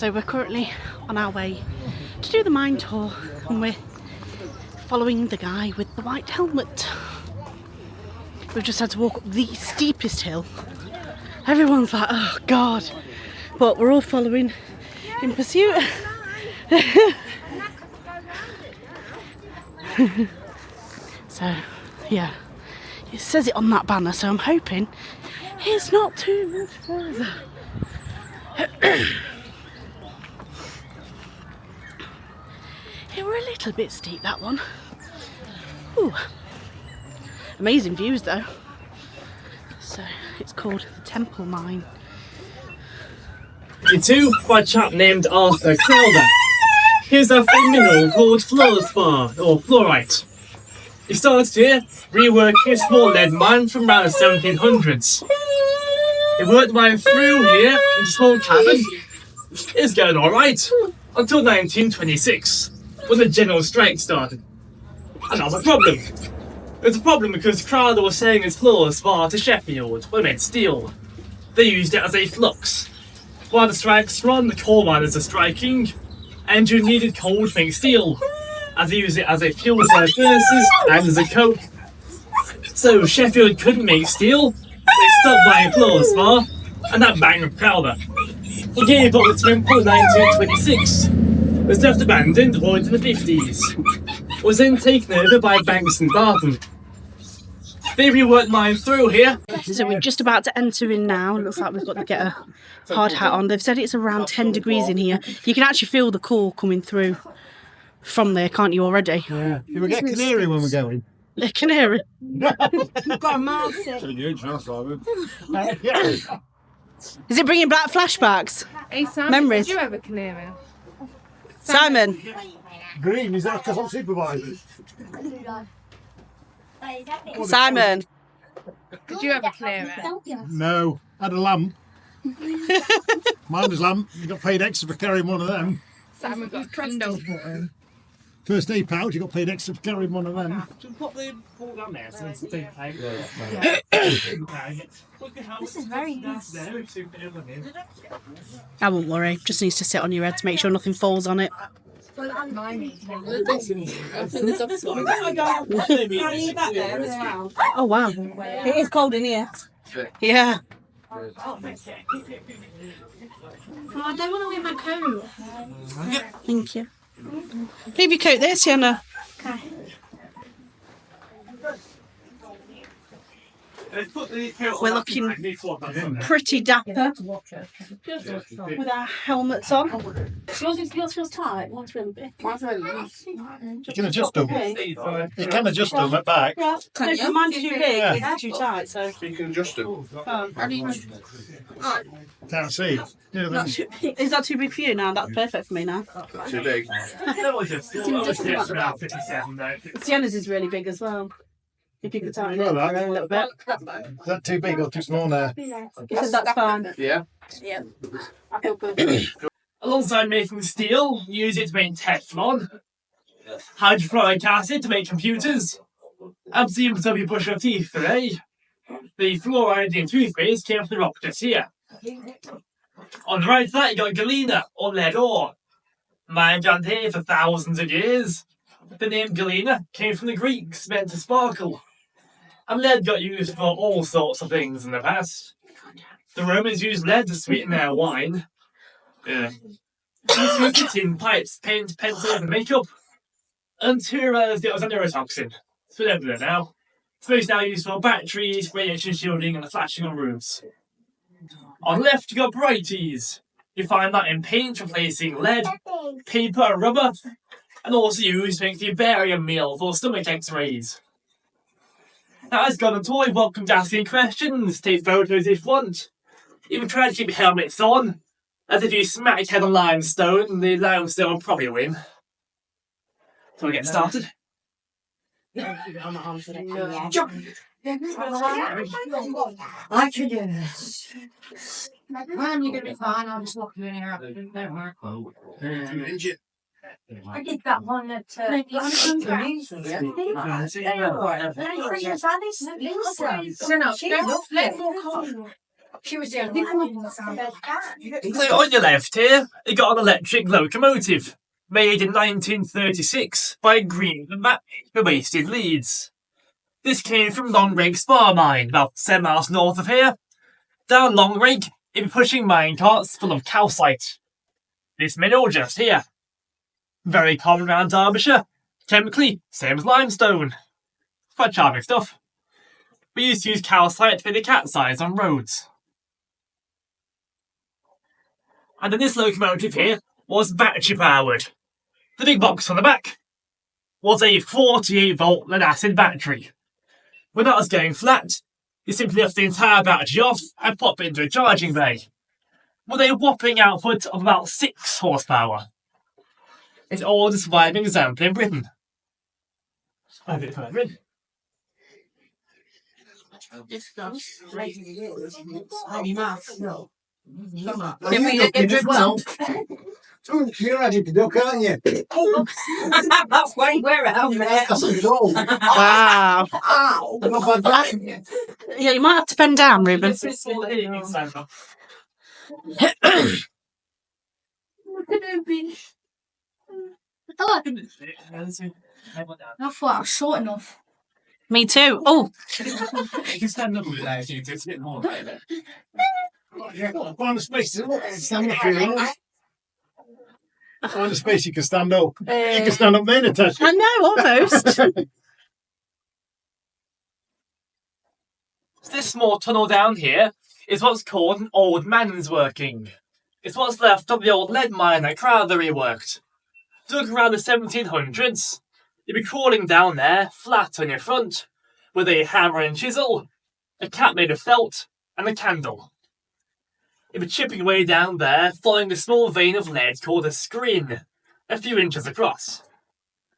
So we're currently on our way to do the mine tour, and we're following the guy with the white helmet. We've just had to walk up the steepest hill. Everyone's like, oh God, but we're all following in pursuit. So yeah, it says it on that banner, so I'm hoping it's not too much further. It were a little bit steep, that one. Ooh. Amazing views though. So it's called the Temple Mine. Two by a chap named Arthur Crowder. Here's a mineral called fluorspar, or fluorite. He started here reworking a small lead mine from around the 1700s. He worked mine through here in a small cabin. It's going alright until 1926, when the general strike started. And that was a problem. It was a problem because Crowder was selling his fluorspar to Sheffield, where they made steel. They used it as a flux. While the strikes run, the coal miners are striking, and you needed coal to make steel, as they used it as a fuel for their furnaces and as a coke. So Sheffield couldn't make steel, they stopped buying fluorspar, and that banged Crowder. He gave up the temple in 1926. It was left abandoned all into the 50s. It was then taken over by Banks and Barton. They reworked mine through here. So we're just about to enter in now. Looks like we've got to get a hard hat on. They've said it's around 10 degrees in here. You can actually feel the core coming through from there, can't you, already? Yeah. Do we get canary when we're going? A canary. You've got a mouth. Is it bringing back flashbacks? Hey Simon, Memories? did you have a canary? Simon? Green, is that because I'm supervisor? Simon? Did you have a canary? No, I had a lamp. Mine was lamp. You got paid extra for carrying one of them. Simon got a candle. First aid pouch, you got paid extra for carrying one of them. Put the ball down there so it's big. This is very nice. I won't worry. Just needs to sit on your head to make sure nothing falls on it. Oh wow. It is cold in here. Yeah. Oh, I don't want to wear my coat. Thank you. Leave your coat there, Sienna. Okay. We're looking pretty dapper with our helmets on. Yours feels tight. Mine's really big. You can adjust them. You can adjust them at back. Yeah. No, mine's too big. It's too tight. So You can adjust them. Can't see. Yeah, is that too big for you now? That's perfect for me now. Too big. Sienna's is really big as well. If you could tighten it Well, that- a little bit. is that too big or too small now? You said that's fine. Yeah. Yeah. I feel good. Alongside making steel, use it to make Teflon, hydrofluoric acid to make computers, and the image of you brush your teeth today. The fluoride in toothpaste came from the rock just here. On the right of that, you got galena, or lead ore. Mined down here for thousands of years. The name galena came from the Greeks, meant to sparkle. And lead got used for all sorts of things in the past. The Romans used lead to sweeten their wine. Tin pipes, paint, pencils, and makeup. Until you realised it was a neurotoxin. It's been everywhere now. It's mostly now used for batteries, radiation shielding, and the flashing on roofs. On the left, you got varieties. You find that in paint replacing lead, paper, and rubber, and also used to make the barium meal for stomach x-rays. Now, as gone on tour, you're welcome to ask any questions, take photos if you want. Even try to keep your helmets on, as if you smack your head on limestone, the limestone will probably win. So we get started. I can do this. Man, you're going to be fine. I'm just locking in here. Don't worry. I did that one at She was the only one. So on your left here, you got an electric locomotive made in 1936 by Green and Mack, who are based in Leeds. This came from Long Rake Spar Mine, about 7 miles north of here. Down Long Rake, it'd be pushing mine carts full of calcite. This mineral just here. Very common around Derbyshire. Chemically, same as limestone. Quite charming stuff. We used to use calcite to fit the cat's eyes on roads. And then this locomotive here was battery powered. The big box on the back was a 48 volt lead acid battery. When that was going flat, you simply lift the entire battery off and pop it into a charging bay, with a whopping output of about 6 horsepower. It's all the surviving example in Britain. A bit further in. You're ready to duck, aren't you? That's why we're out there. That's a goal. Wow. Ow! Not bad. Yeah, you might have to bend down, Ruben. I thought I was short enough. Me too. Oh, You can stand up with that if you do, it's a bit more. Find a space to stand up here. Find a space you can stand up. You can stand up there, Natasha. I know, almost. This small tunnel down here is what's called an old man's working. It's what's left of the old lead mine that Crowther reworked. Dug around the 1700s, you'd be crawling down there, flat on your front, with a hammer and chisel, a cap made of felt, and a candle. You'd be chipping away down there, following a small vein of lead called a screen, a few inches across.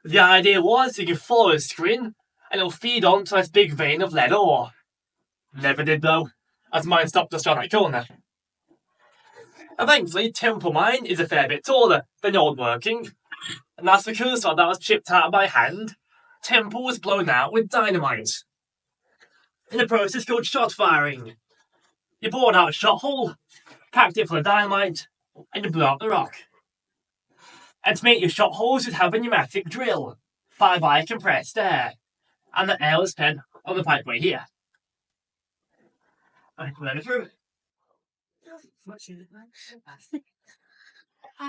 The idea was you could follow a screen, and it'll feed onto this big vein of lead ore. Never did though, as mine stopped just around that corner. And thankfully, Temple Mine is a fair bit taller than old working, and that's because while that was chipped out by hand, Temple was blown out with dynamite. In a process called shot firing. You bored out a shot hole, packed it full of dynamite, and you blew out the rock. And to make your shot holes, you'd have a pneumatic drill, fired by compressed air, and the air was fed on the pipeway here. I can let it through.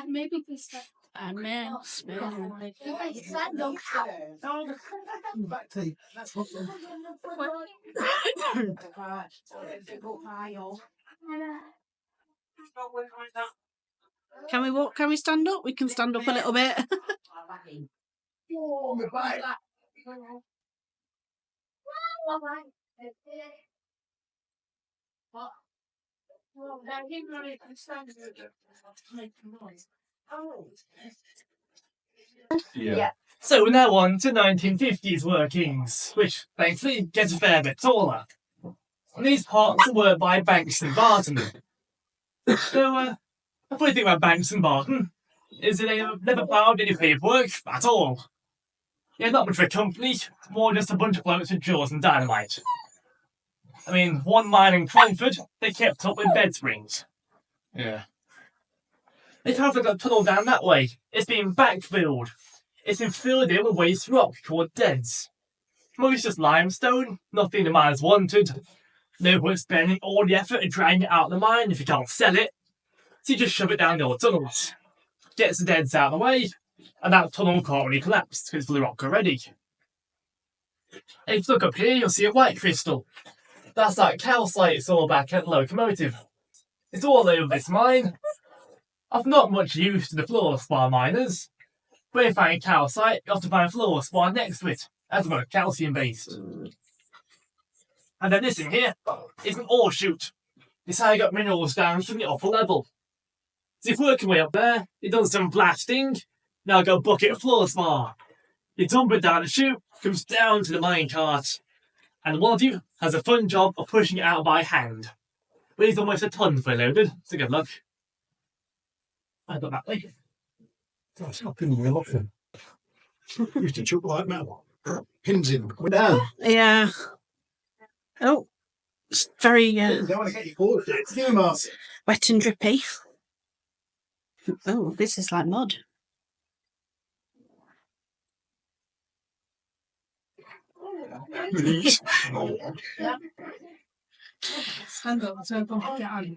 Maybe this time. I meant Can we walk? Can we stand up? We can stand up a little bit. Yeah. So we're now on to 1950s workings, which thankfully gets a fair bit taller. And these parts are worked by Banks and Barton. So, the funny thing about Banks and Barton is that they have never ploughed any paperwork at all. Yeah, not much of a company, more just a bunch of blokes with jaws and dynamite. I mean, one mine in Cranford, they kept up with bed springs. Yeah. They have got a tunnel down that way. It's been backfilled. It's been filled in with waste rock called deads. Most just limestone, nothing the miners wanted. No point spending all the effort and dragging it out of the mine if you can't sell it. So you just shove it down the old tunnels. Gets the deads out of the way, and that tunnel can't really collapse because it's full of rock already. And if you look up here, you'll see a white crystal. That's that calcite saw back at the locomotive. It's all over this mine. Of not much use to the fluorspar miners. When you find calcite, you have to find fluorspar next to it, as well as calcium based. And then this in here is an ore chute. It's how you got minerals down from the upper level. So if you're working way up there, you've done some blasting, now go bucket of fluorspar. You dump it down the chute, comes down to the mine cart, and one of you has a fun job of pushing it out by hand. Weighs almost a ton fully loaded, so good luck. I got that way. That's not pin wheel option. Used to chuck like metal. Pins in. We're down. Yeah. Oh, It's very Don't want to get you bored. It's you, Marcy. wet and drippy. Oh, this is like mud. Stand up, so go get on.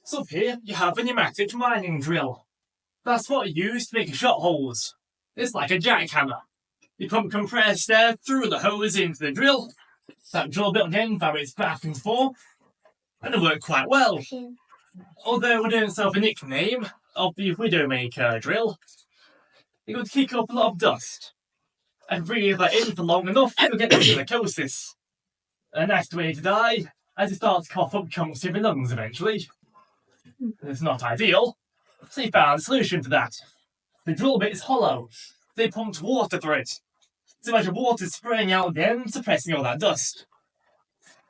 So up here, you have a pneumatic mining drill. That's what you use to make shot holes. It's like a jackhammer. You pump compressed air through the hose into the drill. That drill bit again vibrates back and forth, and it worked quite well. Although we don't have a nickname of the Widowmaker drill, it would kick up a lot of dust and breathe that in for long enough to get silicosis. A nasty way to die, as it starts to cough up chunks of your lungs eventually. It's not ideal, so they found a solution to that. The drill bit is hollow. They pumped water through it. So imagine water spraying out the end, suppressing all that dust.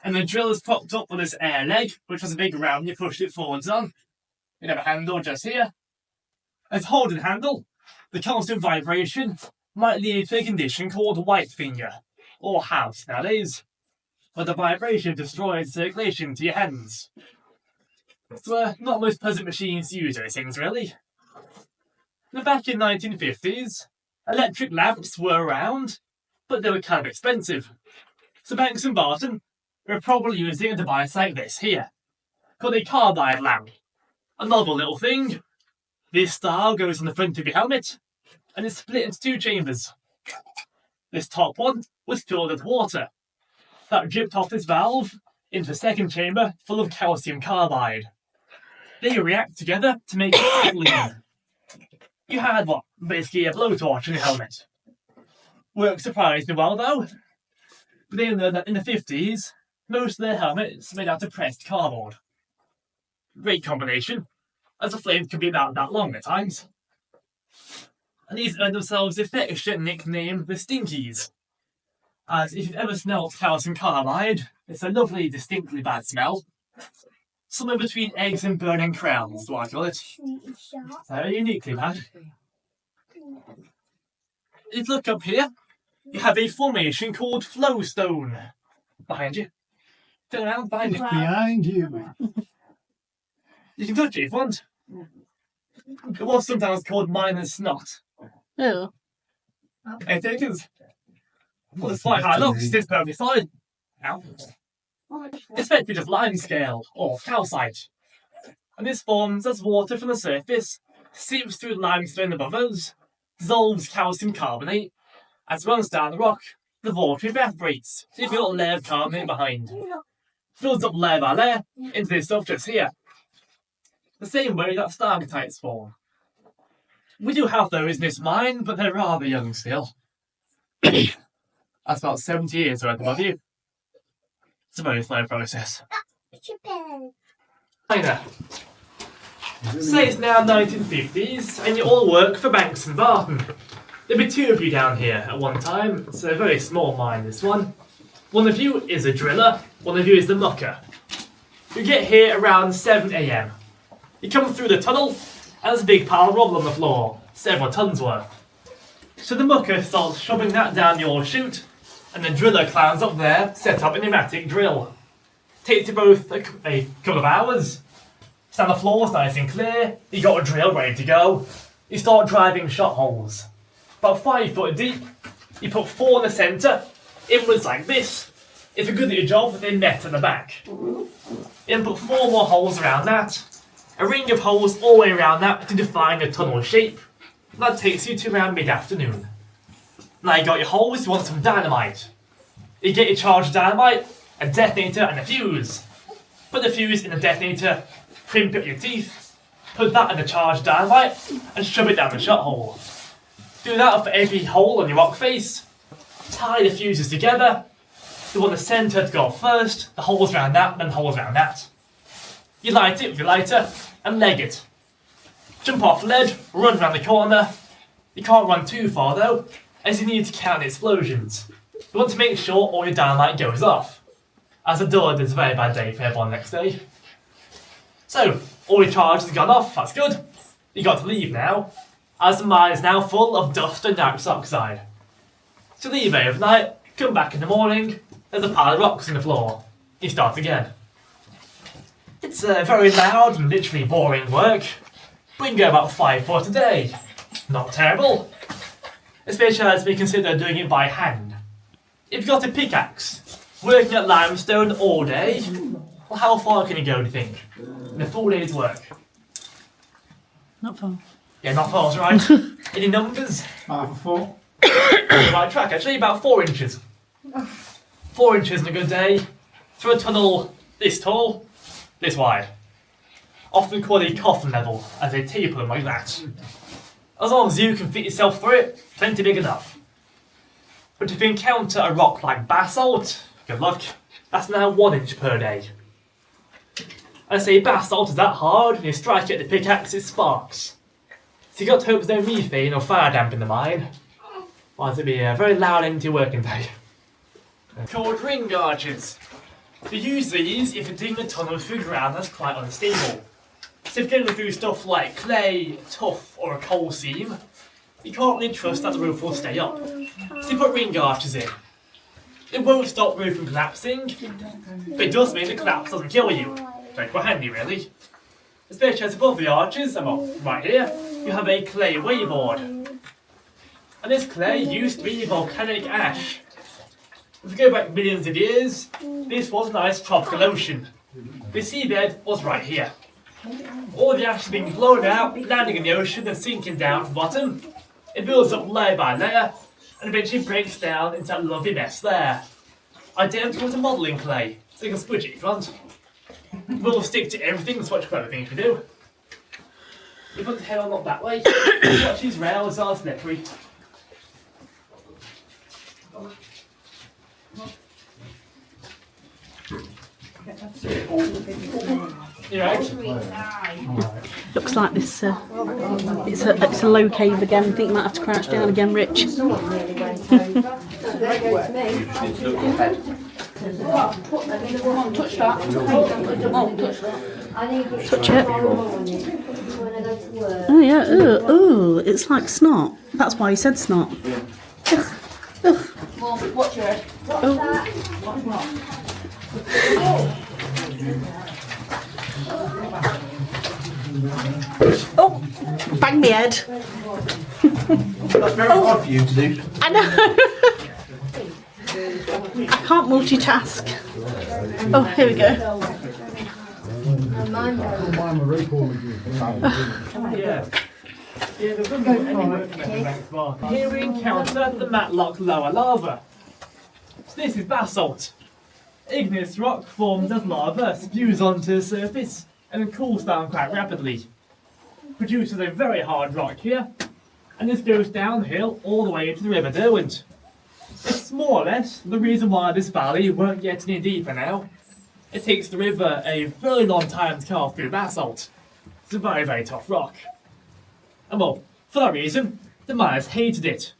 And the drill is propped up with this air leg, which was a big round you pushed it forwards on. You have a handle just here. As a holding handle, the constant vibration might lead to a condition called white finger, or house nowadays, where the vibration destroys circulation to your hands. So, not most pleasant machines to use those things, really. Now, back in the 1950s, electric lamps were around, but they were kind of expensive. So Banks and Barton were probably using a device like this here, called a carbide lamp. A novel little thing. This style goes on the front of your helmet, and it's split into two chambers. This top one was filled with water. That dripped off this valve into the second chamber full of calcium carbide. They react together to make acetylene. You had what? Basically a blowtorch in your helmet. Worked surprisingly well though. But they learned that in the 50s, most of their helmets made out of pressed cardboard. Great combination, as the flames could be about that long at times. And these earned themselves the affectionate nickname the Stinkies. As if you've ever smelled calcium carbide, it's a lovely, distinctly bad smell. Somewhere between eggs and burning crowns, do I call it. So uniquely bad. If you look up here, you have a formation called flowstone. Behind you. Turn around, behind you. Behind you. You can touch it if you want. It was sometimes called miner's snot. Oh. It is. Well, it's quite high up, it sits perfectly solid. Ow. It's meant to be just limescale, or calcite. And this forms as water from the surface seeps through the limestone above us, dissolves calcium carbonate. As it runs down the rock, the water evaporates, so you've got a layer of carbonate behind. Fills up layer by layer into this stuff just here. The same way that stalactites form. We do have those in this mine, but they're rather young still. That's about 70 years worth above you. It's a very slow process. China. Say it's now 1950s, and you all work for Banks and Barton. There'll be two of you down here at one time. It's a very small mine, this one. One of you is a driller, one of you is the mucker. You get here around 7 AM. You come through the tunnel, and there's a big pile of rubble on the floor, several tons worth. So the mucker starts shoving that down your chute, and the driller climbs up there, set up a pneumatic drill. Takes you both a couple of hours. Stand the floor's nice and clear, you got a drill ready to go. You start driving shot holes. About 5 foot deep, you put 4 in the centre, inwards like this. If you're good at your job, they net at the back. You then put 4 more holes around that, a ring of holes all the way around that to define the tunnel shape. That takes you to around mid-afternoon. Now you got your holes, you want some dynamite. You get your charged dynamite, a detonator and a fuse. Put the fuse in the detonator, crimp up your teeth, put that in the charged dynamite, and shove it down the shot hole. Do that for every hole on your rock face. Tie the fuses together. You want the centre to go off first, the holes around that, then the holes around that. You light it with your lighter, and leg it. Jump off lead, run around the corner. You can't run too far though, as you need to count the explosions. You want to make sure all your dynamite goes off, as the door is a very bad day for everyone next day. So, all your charges have gone off, that's good. You got to leave now. as the mine is now full of dust and nitrous oxide. So leave overnight, come back in the morning, there's a pile of rocks on the floor. You start again. It's very loud and literally boring work, but you can go about 5 foot a day. Not terrible. Especially as we consider doing it by hand. If you've got a pickaxe, working at limestone all day, well, how far can you go, do you think? In a full day's work? Not far. Yeah, not far, right? Any numbers? Half a foot. Right track, actually, about 4 inches. 4 inches in a good day. Through a tunnel this tall, this wide. Often called a coffin level, as they taper them like that. As long as you can fit yourself through it, plenty big enough. But if you encounter a rock like basalt, good luck, that's now 1 inch per day. I say basalt is that hard, and you strike it at the pickaxe, it sparks. So you got to hope there's no methane or fire damp in the mine. Otherwise it'd be a very loud end to your working day. Called ring arches. You use these if you're digging a tunnel through ground that's quite unstable. So if you're going through stuff like clay, tuff or a coal seam, you can't really trust that the roof will stay up. So you put ring arches in. It won't stop the roof from collapsing, but it does mean the collapse doesn't kill you. Very quite handy really. Especially as above the arches, right here, you have a clay wayboard. And this clay used to be volcanic ash. If we go back millions of years, this was a nice tropical ocean. The seabed was right here. All the ash is being blown out, landing in the ocean and sinking down to the bottom. It builds up layer by layer, and eventually breaks down into that lovely mess there. Identical to modelling clay, so you can squidge it if you want. It will stick to everything, that's what clever thing you can do. If you put the head on up that way, watch these rails are slippery. You right? Looks like this. It's a low cave again. I think you might have to crouch down again, Rich. Touch it. Oh yeah. Ooh, it's like snot. That's why he said snot. Watch your head. Oh, bang me head. That's very hard for you to do. I know. I can't multitask. Oh, here we go. Yeah. Here we encounter the Matlock lower lava. So this is basalt. Igneous rock formed as lava spews onto the surface and then cools down quite rapidly. Produces a very hard rock here, and this goes downhill all the way to the River Derwent. It's more or less the reason why this valley won't get any deeper now. It takes the river a very long time to carve through basalt. It's a very, very tough rock. And well, for that reason, the miners hated it.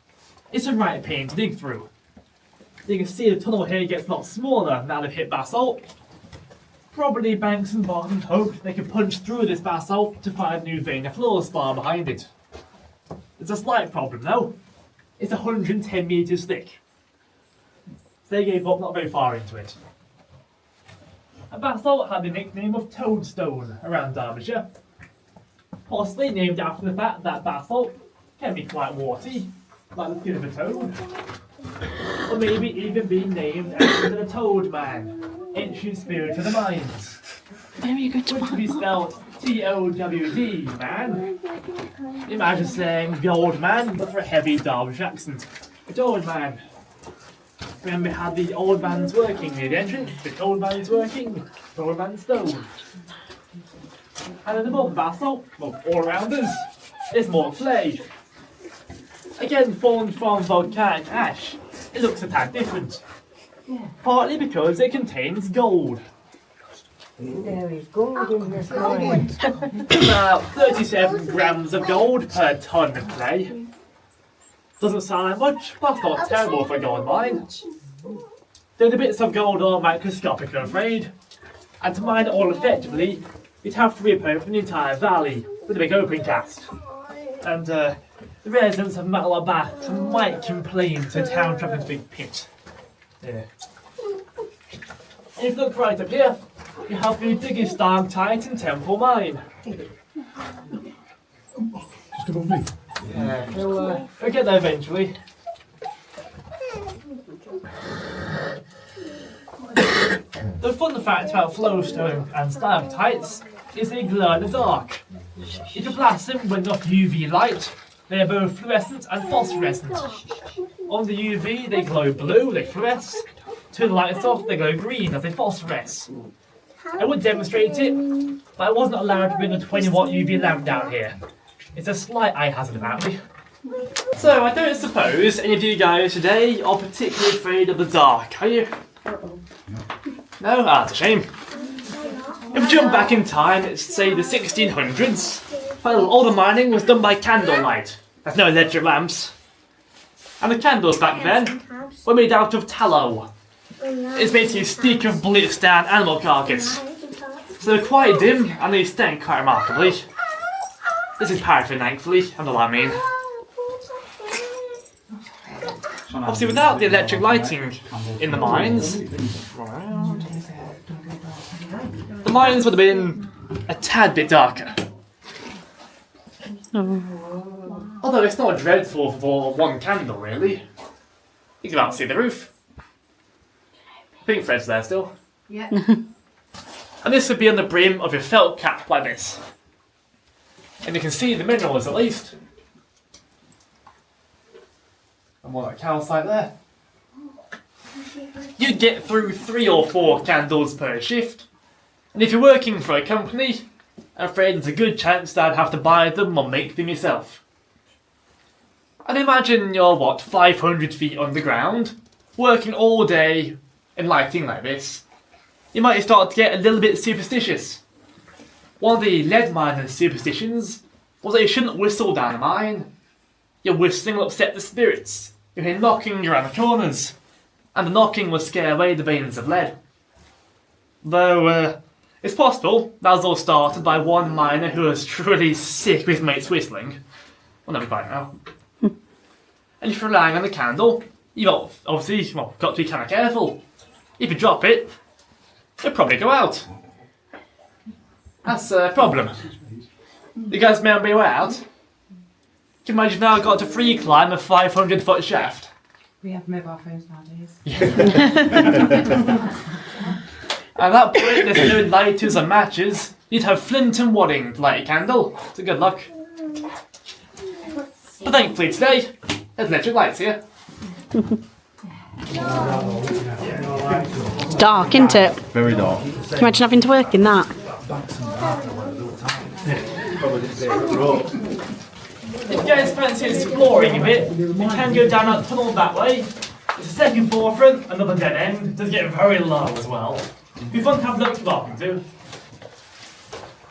It's a right pain to dig through. You can see the tunnel here gets a lot smaller now they've hit basalt. Probably Banks and Barton hoped they could punch through this basalt to find a new vein of fluorspar behind it. There's a slight problem though. It's 110 metres thick. So they gave up not very far into it. And basalt had the nickname of toadstone around Derbyshire. Possibly named after the fact that basalt can be quite warty, like the skin of a toad. Or maybe even being named after the Toad Man, ancient spirit of the mines. Where are you going to Which would be spelled T-O-W-D, man. Imagine saying the old man, but for a heavy Derbyshire accent. The old man. Remember how the old man's working near the entrance? The old man's working, the old man's stone. And then above the basalt, well, all around us, there's more clay. Again, formed from volcanic ash, it looks a tad different. Partly because it contains gold. There is gold in this mine. About 37 grams of gold per tonne of clay. Doesn't sound like much, but that's not terrible for a gold mine. Though the bits of gold are microscopic, I'm afraid. And to mine it all effectively, you'd have to rip open the entire valley with a big open cast. And the residents of Matlock Bath might complain to town traffic's big pit. There. And if you look right up here, you have the biggest stalactite in Temple Mine. Just above me. Yeah, we'll get there eventually. The fun fact about flowstone and stalactites is they glow in the dark. If you blast them with enough UV light, they are both fluorescent and phosphorescent. On the UV, they glow blue, they fluoresce. Turn the lights off, they glow green as they phosphoresce. I would demonstrate it, but I wasn't allowed to bring a 20-watt UV lamp down here. It's a slight eye hazard about me. So, I don't suppose any of you guys today are particularly afraid of the dark, are you? No? Ah, that's a shame. If we jump back in time, it's say the 1600s, well, all the mining was done by candlelight. There's no electric lamps. And the candles back then were made out of tallow. It's basically a stick of blitzed down animal carcass. So they're quite dim and they stank quite remarkably. This is paraffin, thankfully, I know what I mean. Obviously, without the electric lighting in the mines, the mines would have been a tad bit darker. Although it's not dreadful for one candle, really. You can about see the roof. I think Fred's there still. Yeah. And this would be on the brim of your felt cap like this. And you can see the minerals at least. And more like calcite there. You'd get through 3 or 4 candles per shift. And if you're working for a company, I'm afraid there's a good chance that I'd have to buy them or make them yourself. And imagine you're, 500 feet underground, working all day in lighting like this. You might start to get a little bit superstitious. One of the lead miners' superstitions was that you shouldn't whistle down a mine. Your whistling will upset the spirits. You hear knocking around the corners, and the knocking will scare away the veins of lead. Though, it's possible that was all started by one miner who was truly sick of his mate's whistling. We'll never quite know. And if you're relying on the candle, you've obviously got to be kind of careful. If you drop it, it'll probably go out. That's a problem. You guys may be aware out. Can you imagine now I've got to free climb a 500-foot shaft? We have mobile phones nowadays. At that point, there's no lighters or matches. You'd have flint and wadding to light a candle. So good luck. But thankfully today, there's electric lights here. It's dark, isn't it? Very dark. Can you imagine having to work in that? If you guys fancy exploring a bit, you can go down that tunnel that way. It's a second forefront, another dead end. It does get very low as well. It'd be fun to have a look walking to.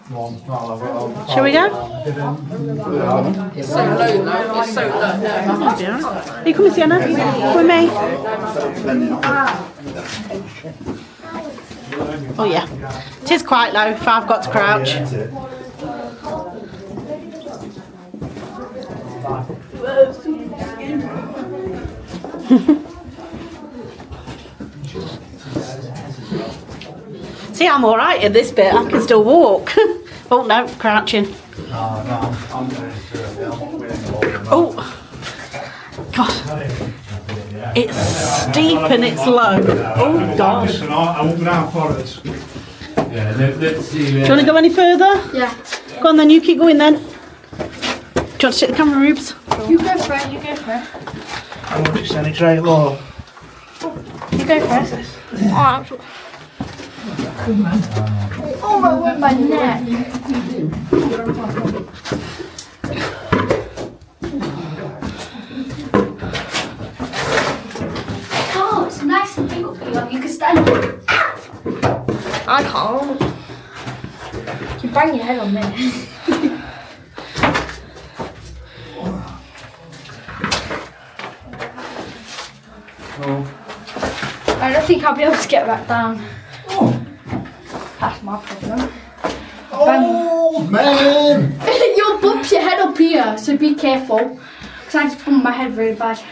Shall we go? It's so low now. It's so low. Are you coming, Sienna? Come with me. Oh yeah. It is quite low if I've got to crouch. See, I'm alright in this bit, I can still walk. Oh no, crouching. Oh, God. It's steep and it's low. Oh gosh. Do you want to go any further? Yeah. Go on then, you keep going then. Do you want to take the camera, Rubes? You go for it, you go for it. I want to send it straight low. You go for it. Oh, I went my neck. Oh, it's nice and big up here. You can stand up. I can't. You bang your head on there. I don't think I'll be able to get back down. That's my problem. Oh, man! You'll bump your head up here, so be careful. Because I just bumped my head really bad.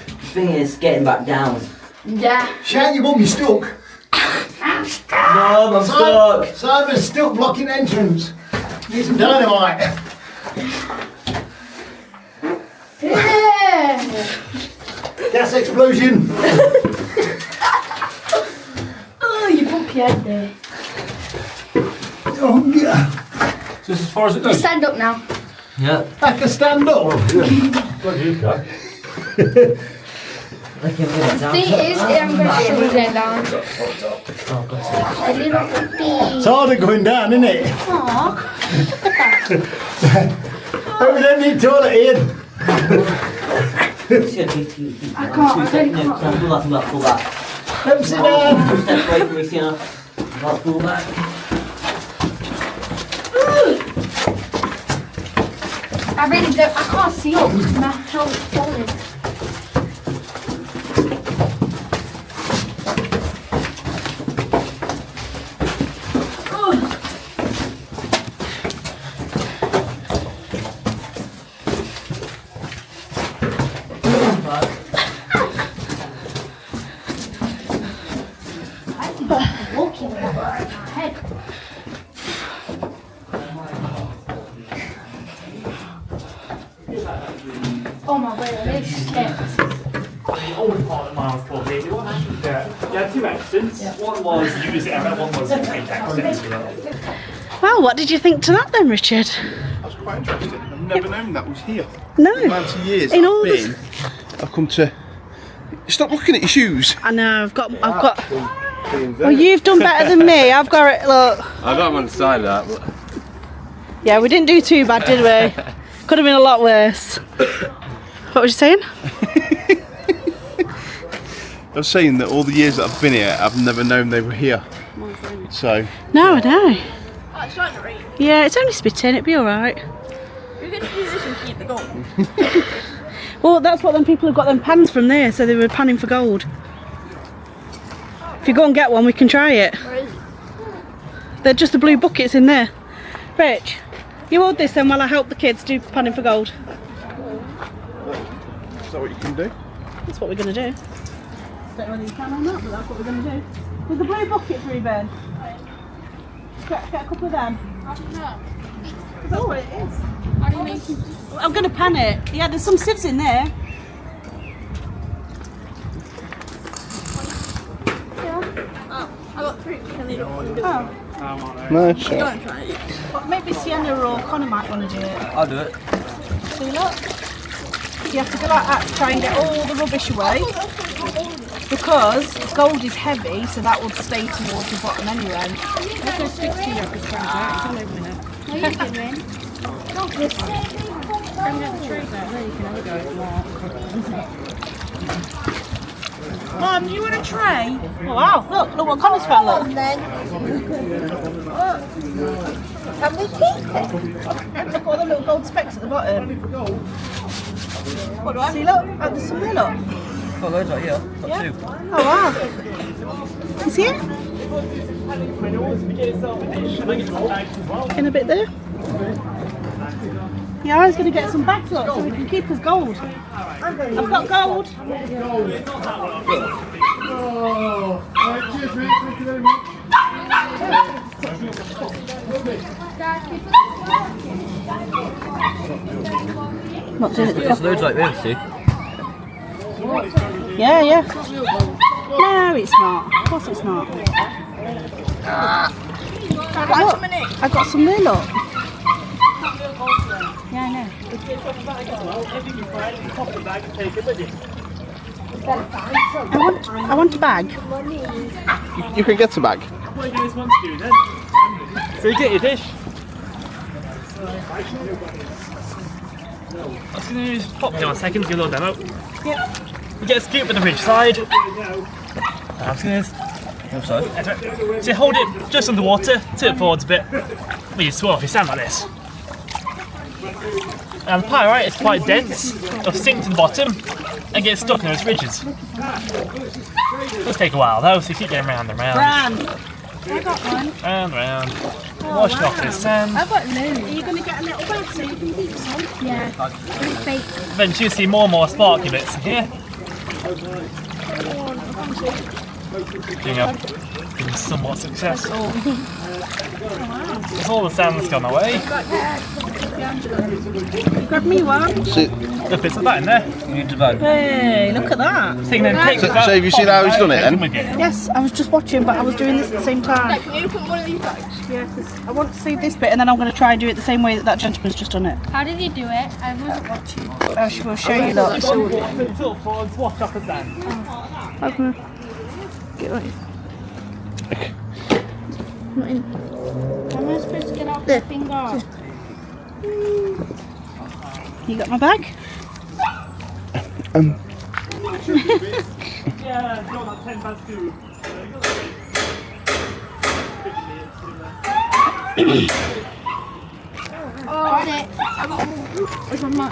The thing is, getting back down. Yeah. Shout your mum, you're stuck. Mum, I'm stuck. Simon's stuck blocking entrance. Need some dynamite. Yeah. Gas explosion. Oh, you bumped your head there. Oh, yeah. So this is as far as it goes. Stand up now. Yeah. I can stand up. Bloody you go. I can get it down. See, it is, I'm going to struggle getting down. A little bit. It's harder going down, isn't it? Aww. Oh, we don't need toilet here. I can't, I really No, can't. pull back. Let me sit down. 2 steps away from me, Sienna. Pull back. I really don't, I can't see up because my helmet's falling. Walking with my head. Oh my word, I really skipped. The only part of Miles probably, what happened there? You had 2 accidents. One was you use it and one was complete accidents. Well, what did you think to that then, Richard? I was quite interested. I've never known that was here. No. The amount of years In I've all been, I've come to... Stop looking at your shoes. I know, I've got. Well, you've done better than me. I've got it. Look. I don't understand that. But... Yeah, we didn't do too bad, did we? Could have been a lot worse. What was you saying? I was saying that all the years that I've been here, I've never known they were here. So... No, I know. Oh, it's starting to rain. Yeah, it's only spitting. It'd be all right. You're going to do this and keep the gold. Well, that's what them people have got them pans from there, so they were panning for gold. If you go and get one, we can try it. Where is it? They're just the blue buckets in there. Rich, you hold this then while I help the kids do panning for gold. Is that what you can do? That's what we're going to do. Don't know whether you can or not, but that's what we're going to do. There's a blue bucket for you, Ben. Get a couple of them. That's what it is. How do you make it? I'm going to pan it. Yeah, there's some sieves in there. I got 3. Can they not do it? Oh, No, sure. Don't try it. well, maybe Sienna or Connor might want to do it. I'll do it. See, look. You have to go like that to try and get all the rubbish away. Because gold is heavy, so that would stay towards the bottom anyway. What are you doing? Mum, you want a tray? Oh, wow, look what Connor's found, look. Can we keep it? Look at all the little gold specks at the bottom. What do I see? Look, oh, there's some there, look. Got loads right here. Got Yeah. 2. Oh, wow. You see it? In a bit there. Yeah, I was going to get some bags up so we can keep his gold. I've got gold. Not doing it. There's loads like this, see? Yeah, yeah. No, it's not. Of course it's not. Look, I got some there, look. Yeah, I know. I want a bag. You can get a bag. What do you guys want to do then? So you get your dish. I'm just going to use pop down a second, give a little demo. Yep. We get a scoop with the ridge side. I'm just going to so you hold it just underwater, tip it forwards a bit. Well, you swirl off your sand like this. And the pyrite is quite dense, it'll sink to the bottom and get stuck in those ridges. It'll take a while though, so you keep getting round and round. Round. I got one. Round, round. Wash it off this sand. I've got loads. Are you going to get a little bag so you can keep some? Yeah. It's fake. Eventually you see more and more sparky bits in here. Been somewhat successful. As all the sand's gone away. Grab me one. The bits of that in there. Hey, look at that. Taking them cakes So have you seen how he's done it then? Yes, I was just watching, but I was doing this at the same time. Can you put one of these bags? Yeah, because I want to see this bit, and then I'm going to try and do it the same way that that gentleman's just done it. How did he do it? I wasn't watching. I will show you that. Wash off the sand. Okay. Get right. Not in. How am I supposed to get off my finger? You got my bag? Yeah, no, not 10 past 2. Oh, it. Which one, Mark?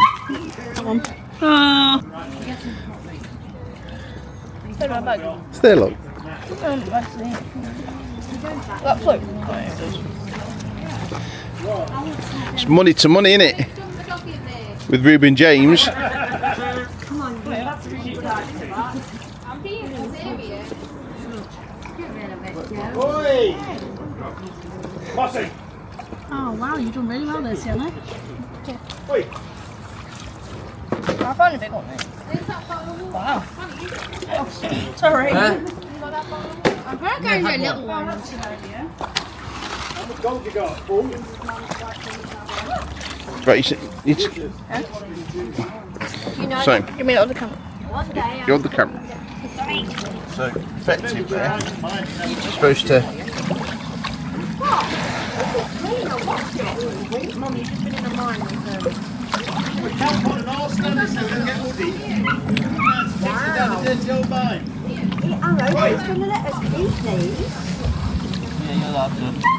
That one. Oh. Put my bag. It's there, look. That float. It's money to money, innit? With Ruben James. Oi! Bossy! Oh wow, you've done really well there, Sienna. Oi! I found a big one. Wow. Sorry. I'm going to go into a little one. How much gold you got? Full? Right, so, Give me the other camera. you're the camera. So, effectively, you're supposed to. Mum, you've just been in a mine with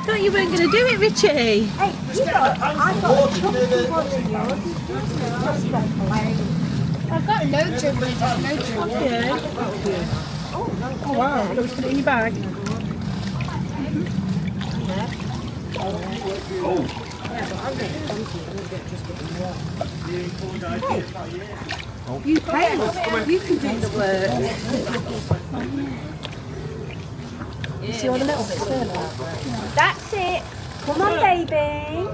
Thought you weren't going to do it, Richie. I've got loads of them. Yeah. Oh wow, let's put it in your bag. You can do the work. You see all the little bits there? That's it. Come on, baby.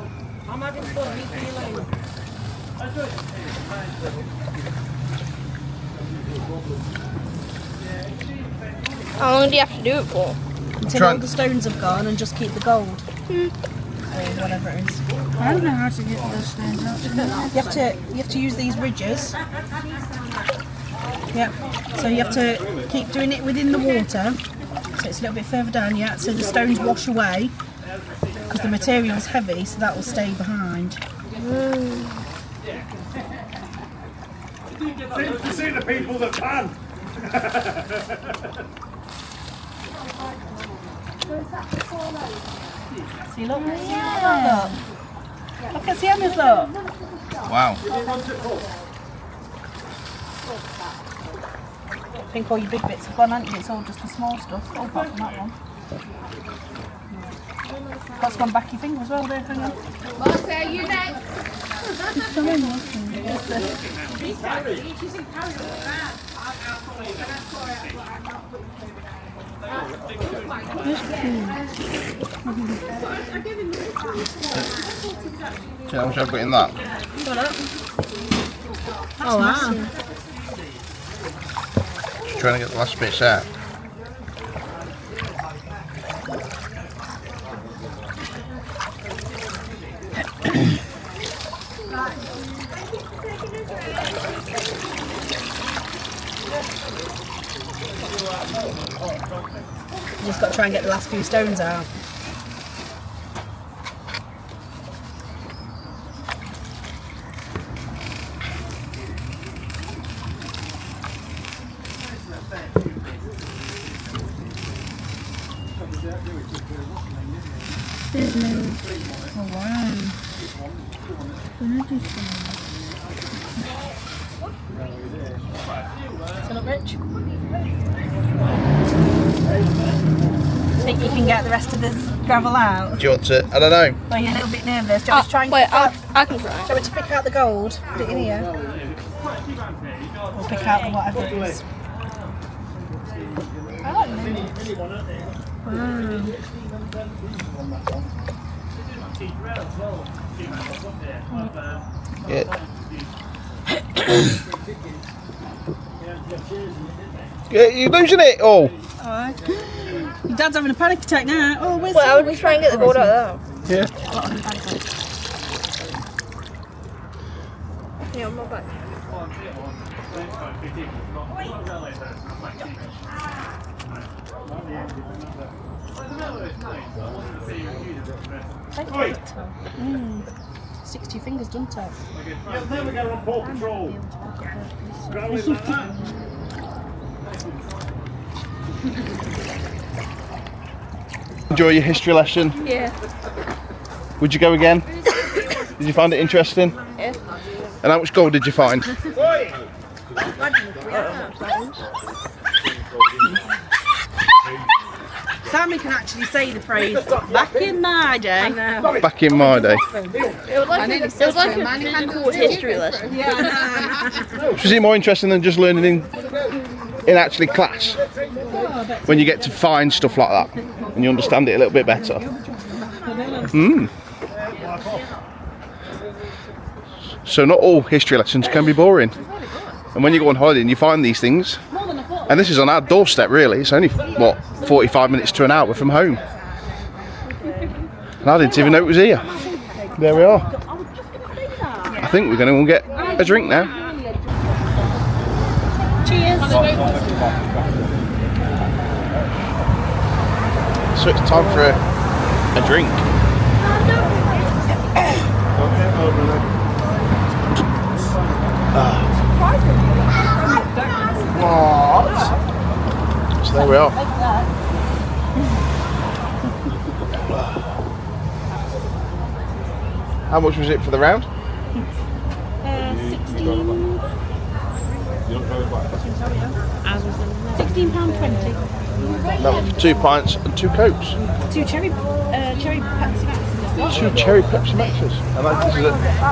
How long do you have to do it for? Until all the stones have gone and just keep the gold. Or whatever it is. I don't know how to get those stones out. You have to use these ridges. Yeah. So you have to keep doing it within the water. So it's a little bit further down, yeah. So the stones wash away because the material's heavy, so that will stay behind. You see the people that pan. See, look. Look at Sienna's look. Wow. I think all your big bits have gone, haven't you? It's all just the small stuff. Oh, apart from that one. That's gone back your finger as well there, hang on. Boss, are you next? See how much I've got in that? Oh wow. Just trying to get the last bits out. You just got to try and get the last few stones out. Oh wow. So look, Rich. Think you can get the rest of this gravel out? Do you want to? I don't know. Or are you a little bit nervous? Do you want me to try and Wait, pick out, I can try. do you want me to pick out the gold? Put it in here. Or pick out the whatever it is. Yeah. Yeah, you're losing it all. Your dad's having a panic attack now. Oh, where's Wait, I'll just try and get the gold out of there. Yeah. Yeah, I'm not back. Mm. 60 fingers, doesn't it? There we go on Paw Patrol. Enjoy your history lesson. Yeah. Would you go again? Did you find it interesting? Yeah. And how much gold did you find? Sammy can actually say the phrase, back in my day. Back in my day. It was like a physical history lesson. Was it more interesting than just learning in actually class? When you get to find stuff like that and you understand it a little bit better. So not all history lessons can be boring. And when you go on holiday and you find these things, and this is on our doorstep really, it's only, what, 45 minutes to an hour from home. And I didn't even know it was here. There we are. I think we're going to go and get a drink now. Cheers. So it's time for a drink. What? So there we are. How much was it for the round? 16.20. That was for 2 pints and 2 cokes. 2 cherry Pepsi Maxes. 2 cherry Pepsi Maxes. And this is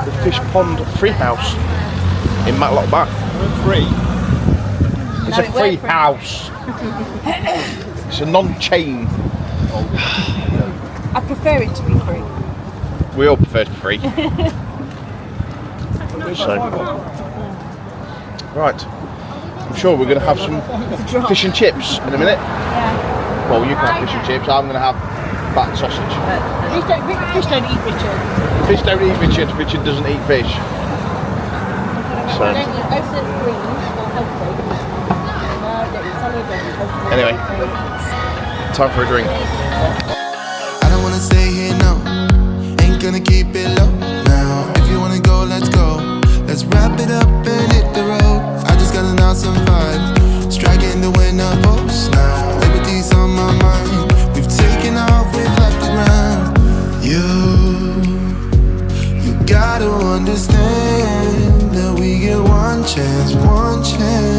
the Fish Pond Free House in Matlock Bath. Free. It's a free house. It's a non-chain. I prefer it to be free. We all prefer to be free. So, right. I'm sure we're going to have some fish and chips in a minute. Yeah. Well, you can have fish and chips. I'm going to have batter sausage. Fish don't eat Richard. Fish don't eat Richard. Richard doesn't eat fish. So. Anyway, time for a drink. I don't wanna stay here, no. Ain't gonna keep it low now. If you wanna go, let's go. Let's wrap it up and hit the road. I just got an awesome vibe, striking the winner post now. Liberty's on my mind. We've taken off, we've left the ground. You gotta understand that we get one chance, one chance.